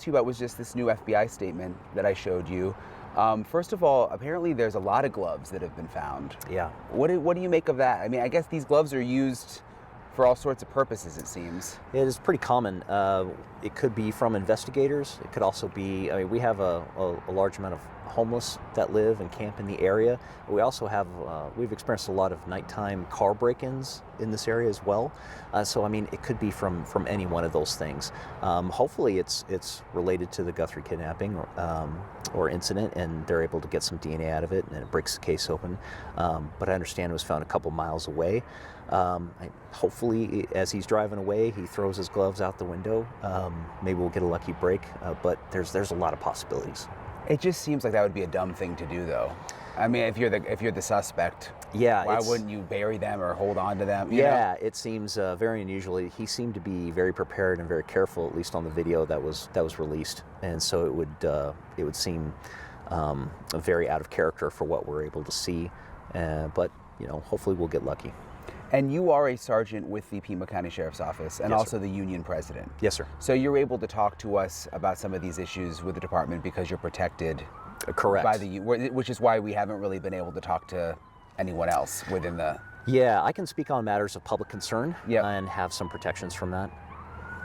you about was just this new FBI statement that I showed you. First of all, apparently there's a lot of gloves that have been found. Yeah. What do you make of that? I mean, I guess these gloves are used for all sorts of purposes, it seems. It is pretty common. It could be from investigators. It could also be, I mean, we have a large amount of homeless that live and camp in the area. We also have, we've experienced a lot of nighttime car break-ins in this area as well. So, I mean, it could be from any one of those things. Hopefully it's related to the Guthrie kidnapping or incident, and they're able to get some DNA out of it, and it breaks the case open. But I understand it was found a couple miles away. Hopefully, as he's driving away, he throws his gloves out the window. Maybe we'll get a lucky break, but there's a lot of possibilities. It just seems like that would be a dumb thing to do, though. I mean, if you're the suspect, yeah, why wouldn't you bury them or hold on to them? You know? It seems very unusual. He seemed to be very prepared and very careful, at least on the video that was released, and so it would seem very out of character for what we're able to see. But hopefully we'll get lucky. And you are a sergeant with the Pima County Sheriff's Office and Yes, also sir. the union president. Yes, sir. So you're able to talk to us about some of these issues with the department because you're protected. Correct. By which is why we haven't really been able to talk to anyone else within the... Yeah, I can speak on matters of public concern. Yep. And have some protections from that.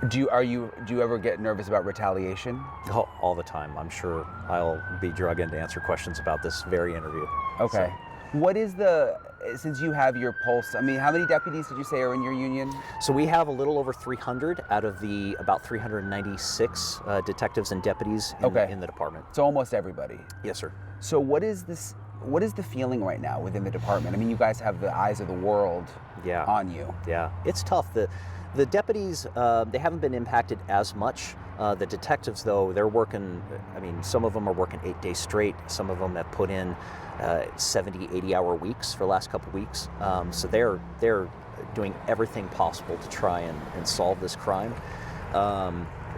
Do you ever get nervous about retaliation? Oh, all the time. I'm sure I'll be drug in to answer questions about this very interview. Okay. So. Since you have your pulse, I mean, how many deputies did you say are in your union? So we have a little over 300 out of the about 396 detectives and deputies in the department. So almost everybody. Yes, sir. So what is the feeling right now within the department? I mean, you guys have the eyes of the world on you. Yeah, it's tough. The deputies, they haven't been impacted as much. The detectives, though, they're working, I mean, some of them are working 8 days straight. Some of them have put in 70, 80-hour weeks for the last couple of weeks. So they're doing everything possible to try and solve this crime.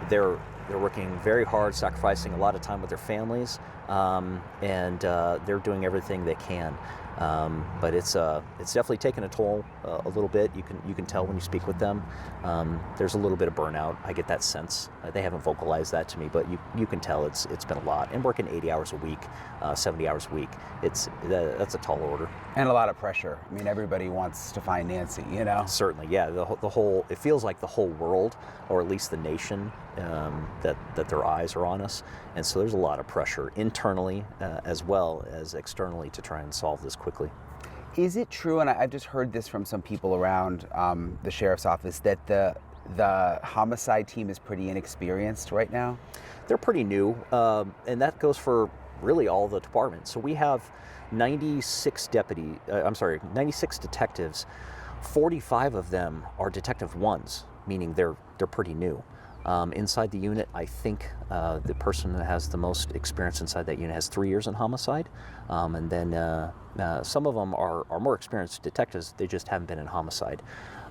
They're working very hard, sacrificing a lot of time with their families, and they're doing everything they can. But it's definitely taken a toll a little bit. You can tell when you speak with them. There's a little bit of burnout. I get that sense. They haven't vocalized that to me, but you can tell it's been a lot. And working 80 hours a week, 70 hours a week, that's a tall order. And a lot of pressure. I mean, everybody wants to find Nancy, Certainly, yeah. The whole, it feels like the whole world, or at least the nation, that their eyes are on us. And so there's a lot of pressure internally as well as externally to try and solve this quickly. Is it true, and I've just heard this from some people around the sheriff's office, that the homicide team is pretty inexperienced right now? They're pretty new, and that goes for really all the departments. So we have 96 detectives. 45 of them are detective ones, meaning they're pretty new. Inside the unit, I think the person that has the most experience inside that unit has 3 years in homicide. And then some of them are more experienced detectives, they just haven't been in homicide.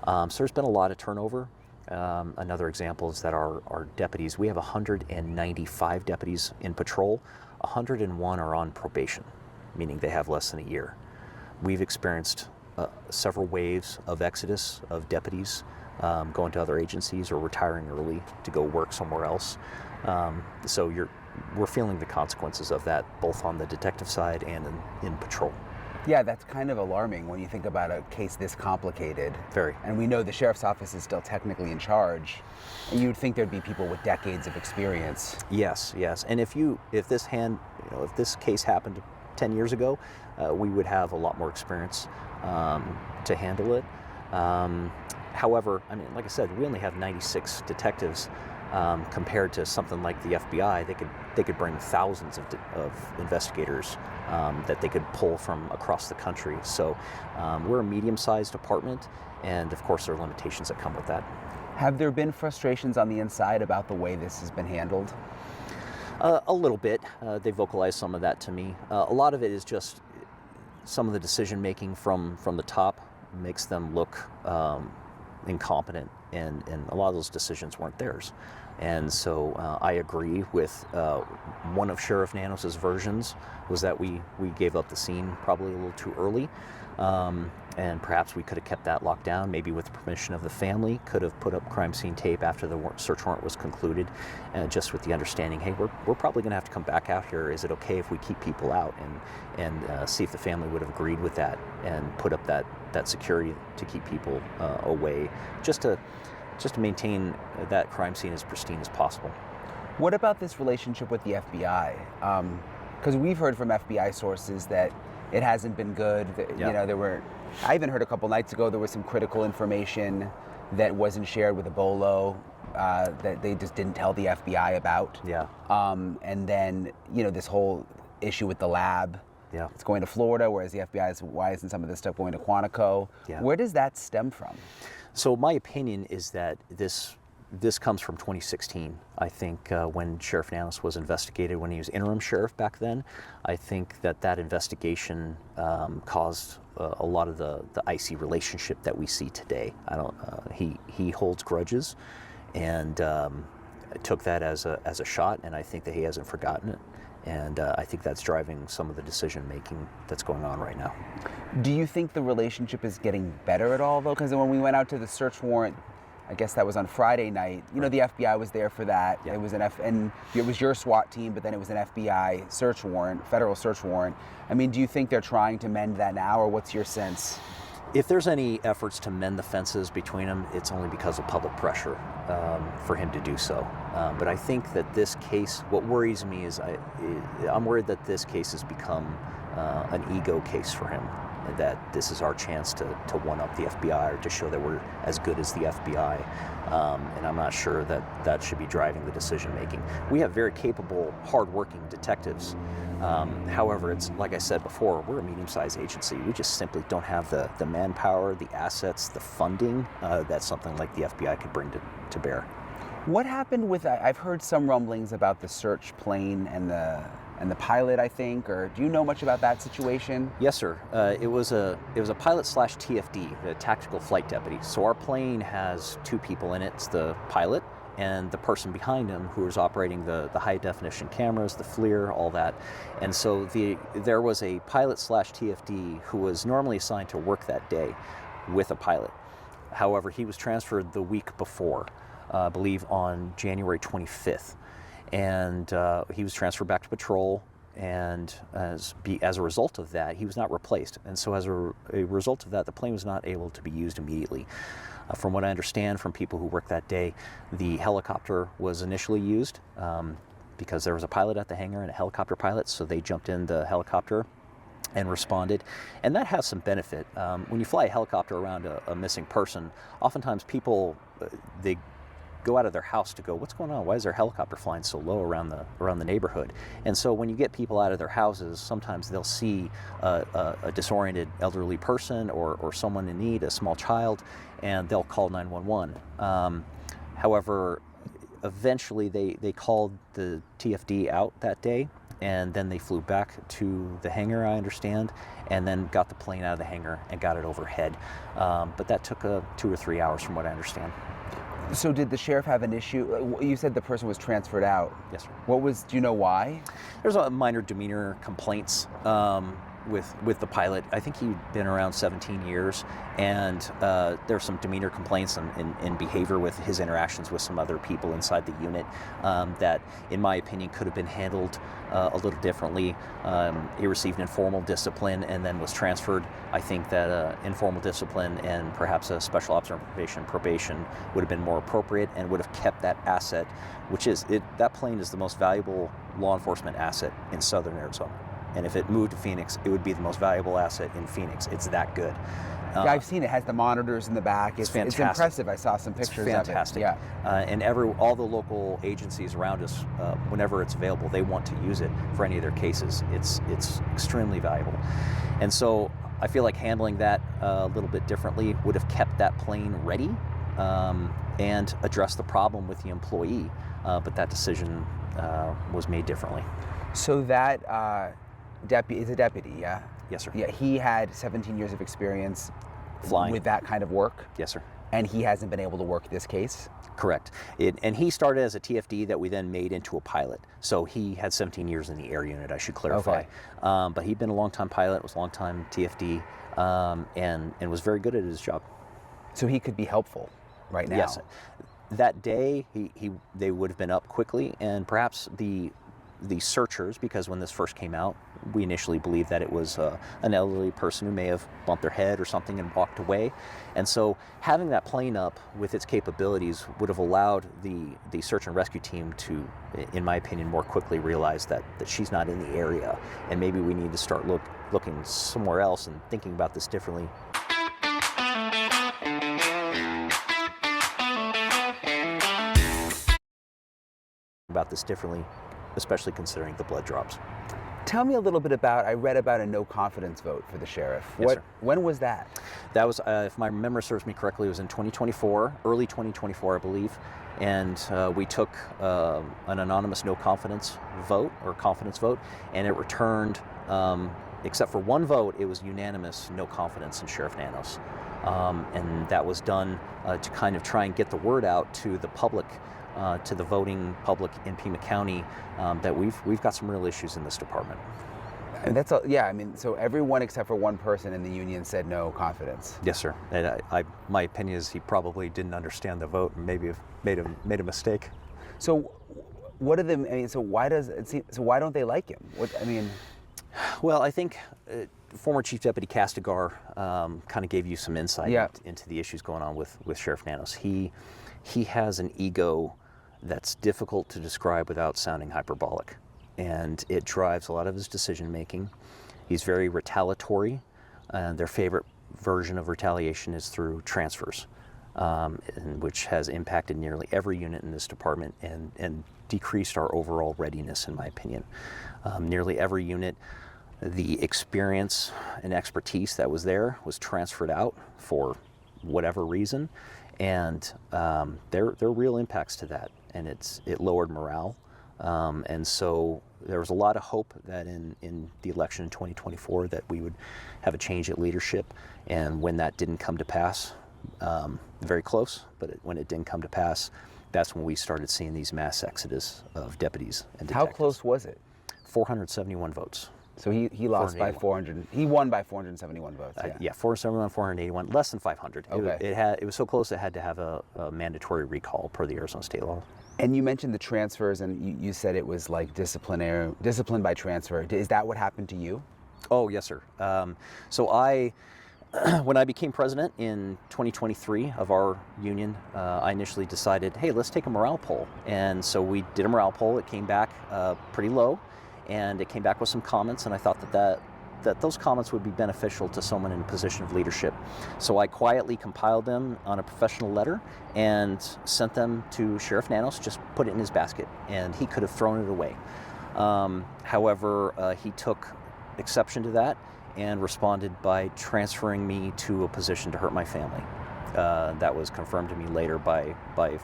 So there's been a lot of turnover. Another example is that our deputies, we have 195 deputies in patrol, 101 are on probation, meaning they have less than a year. We've experienced several waves of exodus of deputies going to other agencies or retiring early to go work somewhere else. So we're feeling the consequences of that, both on the detective side and in patrol. Yeah, that's kind of alarming when you think about a case this complicated. Very. And we know the sheriff's office is still technically in charge. And you'd think there'd be people with decades of experience. Yes. And if this case happened 10 years ago, we would have a lot more experience to handle it. However, I mean, like I said, we only have 96 detectives compared to something like the FBI. They could bring thousands of investigators that they could pull from across the country. So we're a medium-sized department, and of course there are limitations that come with that. Have there been frustrations on the inside about the way this has been handled? A little bit. They vocalized some of that to me. A lot of it is just some of the decision-making from the top makes them look incompetent, and a lot of those decisions weren't theirs. And so I agree with one of Sheriff Nanos's versions was that we gave up the scene probably a little too early. And perhaps we could have kept that locked down, maybe with the permission of the family, could have put up crime scene tape after the search warrant was concluded, just with the understanding, hey, we're probably going to have to come back out here. Is it okay if we keep people out? And see if the family would have agreed with that and put up that security to keep people away, just to maintain that crime scene as pristine as possible. What about this relationship with the FBI? Because we've heard from FBI sources that it hasn't been good. Yeah. You know, I even heard a couple nights ago there was some critical information that wasn't shared with Ebola that they just didn't tell the FBI about. Yeah. And then, you know, this whole issue with the lab. Yeah. It's going to Florida, whereas the FBI is, why isn't some of this stuff going to Quantico? Yeah. Where does that stem from? So my opinion is that this comes from 2016. I think when Sheriff Nanos was investigated, when he was interim sheriff back then, I think that investigation caused a lot of the icy relationship that we see today. He holds grudges, and took that as a shot, and I think that he hasn't forgotten it. And I think that's driving some of the decision making that's going on right now. Do you think the relationship is getting better at all, though? Because when we went out to the search warrant, I guess that was on Friday night. You know, the FBI was there for that. Yeah. It was and it was your SWAT team, but then it was an FBI search warrant, federal search warrant. I mean, do you think they're trying to mend that now, or what's your sense? If there's any efforts to mend the fences between them, it's only because of public pressure for him to do so. But I think that this case, what worries me is I'm worried that this case has become an ego case for him, that this is our chance to one-up the FBI or to show that we're as good as the FBI. And I'm not sure that should be driving the decision-making. We have very capable, hard-working detectives. However, it's like I said before, we're a medium-sized agency. We just simply don't have the manpower, the assets, the funding that something like the FBI could bring to bear. What happened with, I've heard some rumblings about the search plane and the pilot, I think, or do you know much about that situation? Yes, sir. It was a pilot/TFD, a tactical flight deputy. So our plane has two people in it. It's the pilot and the person behind him who is operating the high definition cameras, the FLIR, all that. And so there was a pilot/TFD who was normally assigned to work that day with a pilot. However, he was transferred the week before, I believe on January 25th. And he was transferred back to patrol, and as a result of that, he was not replaced. And so as a result of that, the plane was not able to be used immediately. From what I understand from people who worked that day, the helicopter was initially used because there was a pilot at the hangar and a helicopter pilot, so they jumped in the helicopter and responded. And that has some benefit. When you fly a helicopter around a missing person, oftentimes people, they go out of their house to go, what's going on? Why is their helicopter flying so low around the neighborhood? And so when you get people out of their houses, sometimes they'll see a disoriented elderly person or someone in need, a small child, and they'll call 911. However, eventually they called the TFD out that day, and then they flew back to the hangar, I understand, and then got the plane out of the hangar and got it overhead. But that took 2 or 3 hours from what I understand. So did the sheriff have an issue? You said the person was transferred out. Yes, sir. Do you know why? There's a minor demeanor complaints with the pilot. I think he'd been around 17 years, and there's some demeanor complaints in behavior with his interactions with some other people inside the unit that, in my opinion, could have been handled a little differently. He received informal discipline and then was transferred. I think that informal discipline and perhaps a special observation probation would have been more appropriate and would have kept that asset, which is, that plane is the most valuable law enforcement asset in southern Arizona. And if it moved to Phoenix, it would be the most valuable asset in Phoenix. It's that good. Yeah, I've seen it. It has the monitors in the back. It's fantastic. It's impressive. I saw some pictures of it. It's fantastic. Yeah. And all the local agencies around us, whenever it's available, they want to use it for any of their cases. It's extremely valuable. And so I feel like handling that a little bit differently would have kept that plane ready and addressed the problem with the employee. But that decision was made differently. So that is a deputy, yeah? Yes, sir. Yeah, he had 17 years of experience flying with that kind of work. Yes, sir. And he hasn't been able to work this case? Correct. And he started as a TFD that we then made into a pilot. So he had 17 years in the air unit, I should clarify. Okay. But he'd been a long-time pilot, was a long-time TFD, and was very good at his job. So he could be helpful right now? Yes. That day, they would have been up quickly, and perhaps the searchers, because when this first came out, we initially believed that it was an elderly person who may have bumped their head or something and walked away. And so having that plane up with its capabilities would have allowed the search and rescue team to, in my opinion, more quickly realize that she's not in the area, and maybe we need to start looking somewhere else and thinking about this differently. Especially considering the blood drops. Tell me a little bit about, I read about a no confidence vote for the sheriff. Yes, sir. When was that? That was, if my memory serves me correctly, it was in 2024, early 2024, I believe. And we took an anonymous no confidence vote, or confidence vote, and it returned, except for one vote, it was unanimous no confidence in Sheriff Nanos. And that was done to kind of try and get the word out to the public, to the voting public in Pima County, that we've got some real issues in this department. And that's yeah. I mean, so everyone except for one person in the union said no confidence. Yes, sir. And my opinion is he probably didn't understand the vote and maybe have made a mistake. So, what are the? I mean, so why does it seem? So why don't they like him? Well, I think former Chief Deputy Castigar kind of gave you some insight into the issues going on with Sheriff Nanos. He has an ego that's difficult to describe without sounding hyperbolic, and it drives a lot of his decision making. He's very retaliatory, and their favorite version of retaliation is through transfers, which has impacted nearly every unit in this department and decreased our overall readiness, in my opinion. Nearly every unit, the experience and expertise that was there was transferred out for whatever reason, and there are real impacts to that, and it lowered morale. And so there was a lot of hope that in the election in 2024 that we would have a change at leadership, and when that didn't come to pass, very close, but when it didn't come to pass, that's when we started seeing these mass exodus of deputies and detectives. How close was it? 471 votes. So he lost by 400. He won by 471 votes. Yeah, 471, 481, less than 500. Okay. It was so close it had to have a mandatory recall per the Arizona state law. And you mentioned the transfers, and you said it was like discipline by transfer. Is that what happened to you? Oh, yes, sir. So when I became president in 2023 of our union, I initially decided, hey, let's take a morale poll. And so we did a morale poll. It came back pretty low, and it came back with some comments, and I thought that those comments would be beneficial to someone in a position of leadership. So I quietly compiled them on a professional letter and sent them to Sheriff Nanos, just put it in his basket, and he could have thrown it away. However, he took exception to that and responded by transferring me to a position to hurt my family. That was confirmed to me later by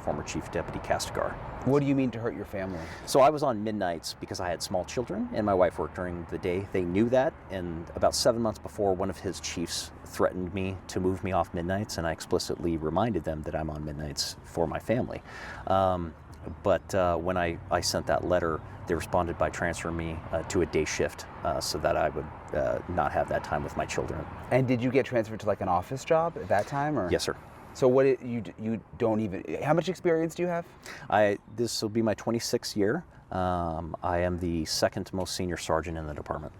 former Chief Deputy Castigar. What do you mean to hurt your family? So I was on midnights because I had small children and my wife worked during the day. They knew that, and about 7 months before, one of his chiefs threatened me to move me off midnights, and I explicitly reminded them that I'm on midnights for my family. But when I sent that letter, they responded by transferring me to a day shift so that I would not have that time with my children. And did you get transferred to like an office job at that time, or? Yes, sir. So you don't even, how much experience do you have? This will be my 26th year. I am the second most senior sergeant in the department.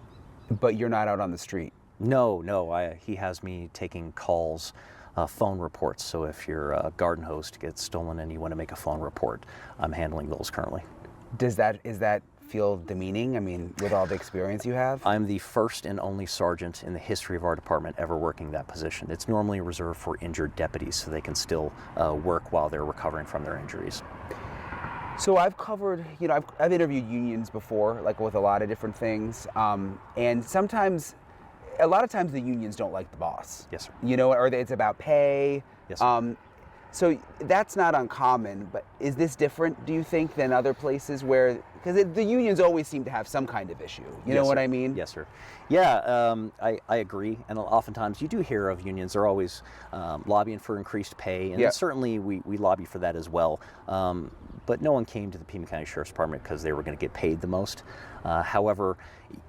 But you're not out on the street? No. He has me taking calls, phone reports. So if your garden hose gets stolen and you want to make a phone report, I'm handling those currently. Is that feel demeaning? I mean, with all the experience you have? I'm the first and only sergeant in the history of our department ever working that position. It's normally reserved for injured deputies so they can still work while they're recovering from their injuries. So I've covered, I've interviewed unions before, like with a lot of different things, and a lot of times the unions don't like the boss. Yes, sir. Or it's about pay. Yes, sir. So that's not uncommon, but is this different, do you think, than other places where, because the unions always seem to have some kind of issue, you know Yes, what sir. I mean? Yes, sir. Yeah, I agree. And oftentimes you do hear of unions, they're always lobbying for increased pay, and Yeah. certainly we lobby for that as well. But no one came to the Pima County Sheriff's Department because they were going to get paid the most. However,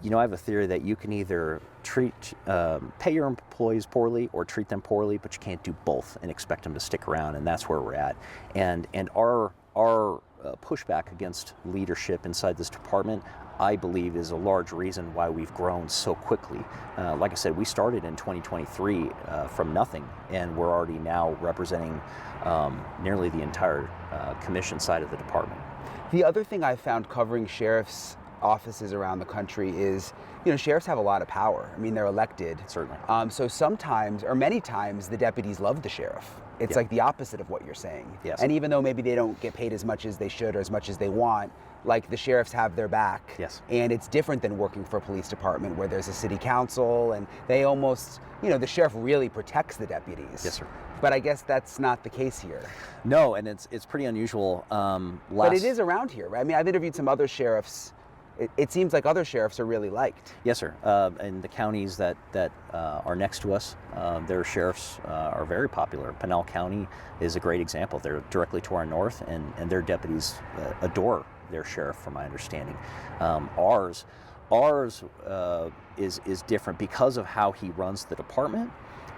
I have a theory that you can either pay your employees poorly or treat them poorly, but you can't do both and expect them to stick around, and that's where we're at. And our pushback against leadership inside this department, I believe, is a large reason why we've grown so quickly. Like I said, we started in 2023 from nothing, and we're already now representing nearly the entire commission side of the department. The other thing I found covering sheriff's offices around the country is, sheriffs have a lot of power. I mean, they're elected. Certainly. So sometimes, or many times, the deputies love the sheriff. It's like the opposite of what you're saying. Yes. And even though maybe they don't get paid as much as they should or as much as they want, like the sheriffs have their back. Yes. And it's different than working for a police department where there's a city council and they almost, the sheriff really protects the deputies. Yes, sir. But I guess that's not the case here. No, and it's pretty unusual. But it is around here, right? I mean, I've interviewed some other sheriffs. It seems like other sheriffs are really liked. Yes, sir. And the counties that are next to us, their sheriffs are very popular. Pinal County is a great example. They're directly to our north, and their deputies adore their sheriff, from my understanding. Ours is different because of how he runs the department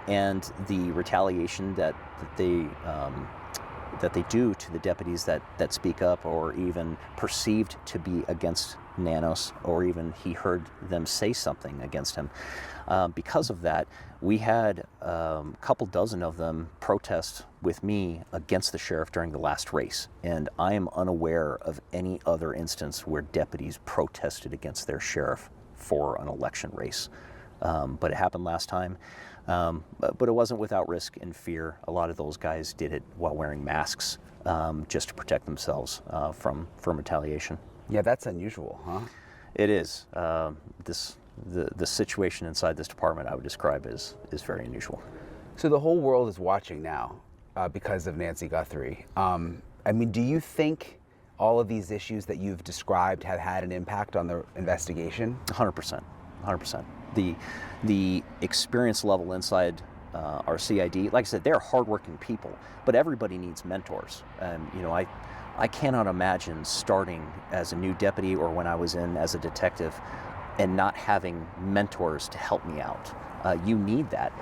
and the retaliation that they do to the deputies that speak up or even perceived to be against Nanos, or even he heard them say something against him. Because of that, we had a couple dozen of them protest with me against the sheriff during the last race, and I am unaware of any other instance where deputies protested against their sheriff for an election race. But it happened last time. But it wasn't without risk and fear. A lot of those guys did it while wearing masks, just to protect themselves from retaliation. Yeah, that's unusual, huh? It is. The situation inside this department, I would describe as very unusual. So the whole world is watching now because of Nancy Guthrie. I mean, do you think all of these issues that you've described have had an impact on the investigation? 100%. 100%. The experience level inside our CID, like I said, they're hardworking people, but everybody needs mentors. I cannot imagine starting as a new deputy or when I was in as a detective and not having mentors to help me out. You need that.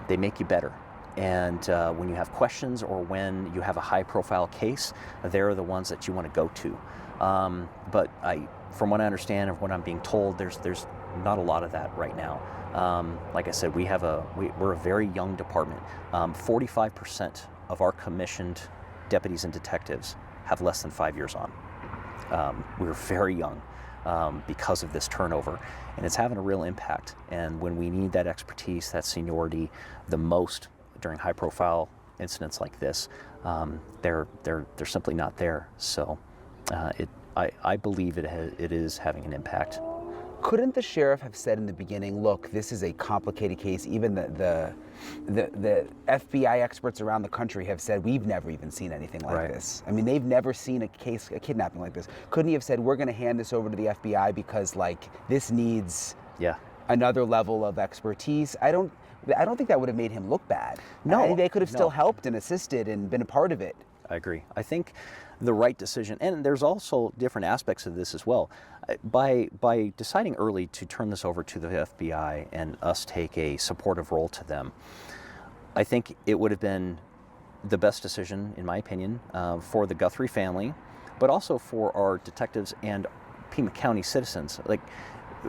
They make you better. And when you have questions or when you have a high-profile case, they're the ones that you want to go to. But from what I understand and what I'm being told, there's not a lot of that right now. Like I said, we're a very young department. 45% of our commissioned deputies and detectives have less than 5 years on. We're very young because of this turnover, and it's having a real impact. And when we need that expertise, that seniority the most during high-profile incidents like this, they're simply not there. So I believe it is having an impact. Couldn't the sheriff have said in the beginning, look, this is a complicated case? Even the FBI experts around the country have said, we've never even seen anything like this. I mean, they've never seen a kidnapping like this. Couldn't he have said, we're going to hand this over to the FBI because, this needs another level of expertise? I don't think that would have made him look bad. No. I think they could have still helped and assisted and been a part of it. I agree. I think the right decision, and there's also different aspects of this as well. By deciding early to turn this over to the FBI and us take a supportive role to them, I think it would have been the best decision, in my opinion, for the Guthrie family, but also for our detectives and Pima County citizens.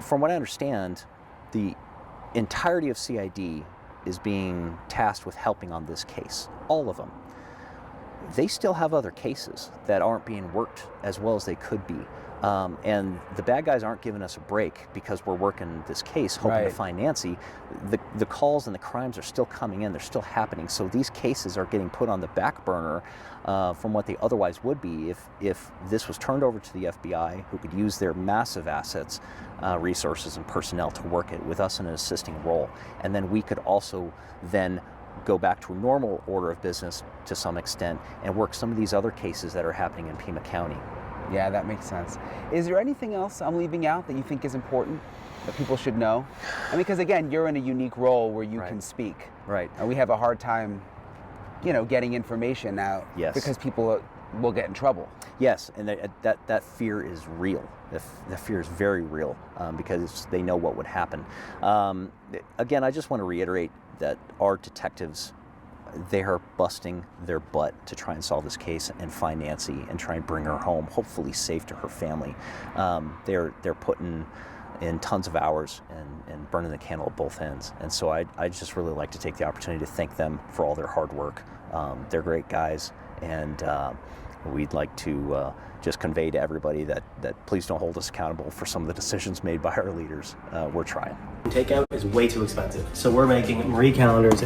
From what I understand, the entirety of CID is being tasked with helping on this case. All of them. They still have other cases that aren't being worked as well as they could be. And the bad guys aren't giving us a break because we're working this case hoping to find Nancy. The calls and the crimes are still coming in. They're still happening. So these cases are getting put on the back burner from what they otherwise would be if this was turned over to the FBI, who could use their massive assets, resources, and personnel to work it with us in an assisting role. And then we could also then go back to a normal order of business to some extent and work some of these other cases that are happening in Pima County. Yeah, that makes sense. Is there anything else I'm leaving out that you think is important that people should know? I mean, because again, you're in a unique role where you can speak. Right. And we have a hard time, getting information out. Yes. Because people will get in trouble. Yes, and that fear is real. The fear is very real because they know what would happen. Again, I just want to reiterate that our detectives, they are busting their butt to try and solve this case and find Nancy and try and bring her home, hopefully safe to her family. They're putting in tons of hours and burning the candle at both ends. And so I just really like to take the opportunity to thank them for all their hard work. They're great guys, and we'd like to just convey to everybody that please don't hold us accountable for some of the decisions made by our leaders. We're trying. Takeout is way too expensive, so we're making Marie calendars